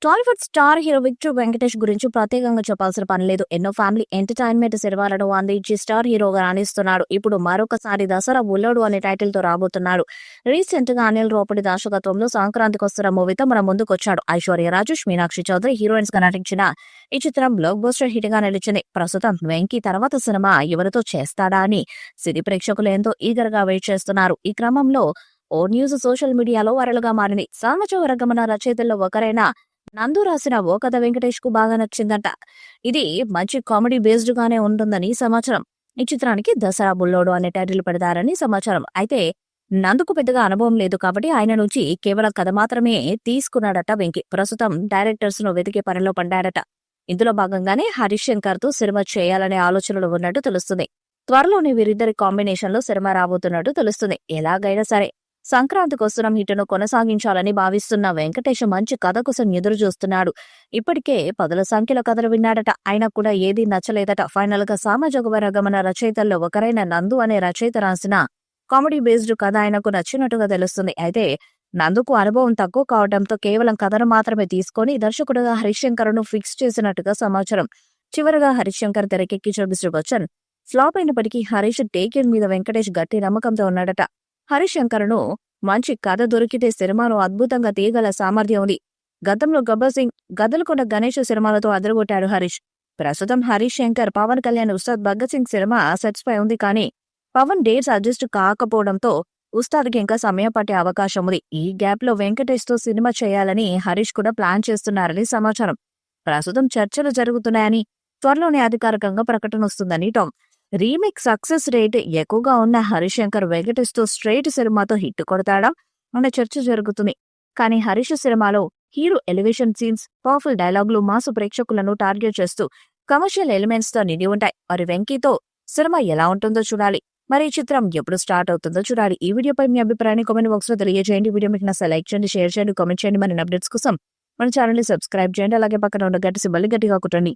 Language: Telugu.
Tollywood star hero Victor Venkatesh గురించి ప్రత్యేకంగా చెప్పాల్సిన పని లేదు. ఎన్నో ఫ్యామిలీ ఎంటర్టైన్మెంట్ సినిమాలను అందించి స్టార్ హీరోగా రాణిస్తున్నాడు. ఇప్పుడు మరొకసారి దసరా బుల్లోడు అనే టైటిల్ తో రాబోతున్నాడు. రీసెంట్ గా అనిల్ రావుపూడి దర్శకత్వంలో సంక్రాంతికి వస్తున్న మూవీతో మన ముందుకొచ్చాడు. ఐశ్వర్య రాజేష్, మీనాక్షి చౌదరి హీరోయిన్స్ గా నటించిన ఈ చిత్రం బ్లాక్ బస్టర్ హిట్ గా నిలిచింది. ప్రస్తుతం వెంకీ తర్వాత సినిమా ఎవరితో చేస్తాడా అని సినీ ప్రేక్షకులు ఎంతో ఈగర్ గా వెయిట్ చేస్తున్నారు. ఈ క్రమంలో ఓ న్యూస్ సోషల్ మీడియాలో వైరల్ గా మారింది. సామాజిక వర్గమన రచయితల్లో ఒకరైన నందు రాసిన ఓ కథ వెంకటేష్ కు బాగా నచ్చిందట. ఇది మంచి కామెడీ బేస్డ్ గానే ఉంటుందని సమాచారం. ఈ చిత్రానికి దసరా బుల్లోడు అనే టైటిల్ పెడతారని సమాచారం. అయితే నందుకు పెద్దగా అనుభవం లేదు కాబట్టి ఆయన నుంచి కేవలం కథ మాత్రమే తీసుకున్నాడట వెంకీ. ప్రస్తుతం డైరెక్టర్స్ ను వెతికే పనిలో పడ్డాడట. ఇందులో భాగంగానే హరీష్ శంకర్ తో సినిమా చేయాలనే ఆలోచనలు ఉన్నట్టు తెలుస్తుంది. త్వరలోనే వీరిద్దరి కాంబినేషన్ లో సినిమా రాబోతున్నట్టు తెలుస్తుంది. ఎలాగైనా సరే సంక్రాంతికి వస్తున్న హిట్ను కొనసాగించాలని భావిస్తున్న వెంకటేష్ మంచి కథ కోసం ఎదురు చూస్తున్నాడు. ఇప్పటికే పదుల సంఖ్యలో కథలు విన్నాడట. అయినా కూడా ఏదీ నచ్చలేదట. ఫైనల్ గా సామాజిక వర్గమన రచయితల్లో ఒకరైన నందు అనే రచయిత రాసిన కామెడీ బేస్డ్ కథ ఆయనకు నచ్చినట్టుగా తెలుస్తుంది. అయితే నందుకు అనుభవం తక్కువ కావడంతో కేవలం కథను మాత్రమే తీసుకొని దర్శకుడుగా హరీష్ శంకర్ ను ఫిక్స్ చేసినట్టుగా సమాచారం. చివరగా హరీష్ శంకర్ తెరకెక్కించిన మిస్టర్ బచ్చన్ ఫ్లాప్ అయినప్పటికీ హరీష్ టేకింగ్ మీద వెంకటేష్ గట్టి నమ్మకంతో ఉన్నాడట. హరీష్ శంకర్ను మంచి కథ దొరికితే సినిమాను అద్భుతంగా తీయగల సామర్థ్యం ఉంది. గతంలో గబ్బర్ సింగ్, గదలకొండ గణేష్ సినిమాలతో అదరగొట్టాడు హరీష్. ప్రస్తుతం హరీష్ శంకర్ పవన్ కళ్యాణ్ ఉస్తాద్ భగత్ సింగ్ సినిమా సెట్స్ పై ఉంది. కానీ పవన్ డేట్స్ అడ్జస్ట్ కాకపోవడంతో ఉస్తాద్కి ఇంకా సమయం పట్టే అవకాశం ఉంది. ఈ గ్యాప్ లో వెంకటేష్ తో సినిమా చేయాలని హరీష్ కూడా ప్లాన్ చేస్తున్నారని సమాచారం. ప్రస్తుతం చర్చలు జరుగుతున్నాయని, త్వరలోనే అధికారికంగా ప్రకటన వస్తుందని టాక్. రీమేక్ సక్సెస్ రేట్ ఎక్కువగా ఉన్న హరీష్ శంకర్ వెంకటేష్ తో స్ట్రైట్ సినిమాతో హిట్ కొడతాడా అన్న చర్చ జరుగుతుంది. కానీ హరీష్ సినిమాలో హీరో ఎలివేషన్ సీన్స్, పవర్ఫుల్ డైలాగులు మాసు ప్రేక్షకులను టార్గెట్ చేస్తూ కమర్షియల్ ఎలిమెంట్స్ తో నిండి ఉంటాయి. మరి వెంకీతో సినిమా ఎలా ఉంటుందో చూడాలి. మరి ఈ చిత్రం ఎప్పుడు స్టార్ట్ అవుతుందో చూడాలి. ఈ వీడియోపై మీ అభిప్రాయాన్ని కామెంట్ బాక్స్ లో తెలియజేయండి. వీడియో మీకు నచ్చితే లైక్ చేయండి, షేర్ చేయండి, కామెంట్ చేయండి. మరిన్ని అప్డేట్స్ కోసం మన ఛానల్ ని సబ్స్క్రైబ్ చేయండి. అలాగే పక్కన ఉన్న గంట సింబల్ ని గట్టిగా కొట్టండి.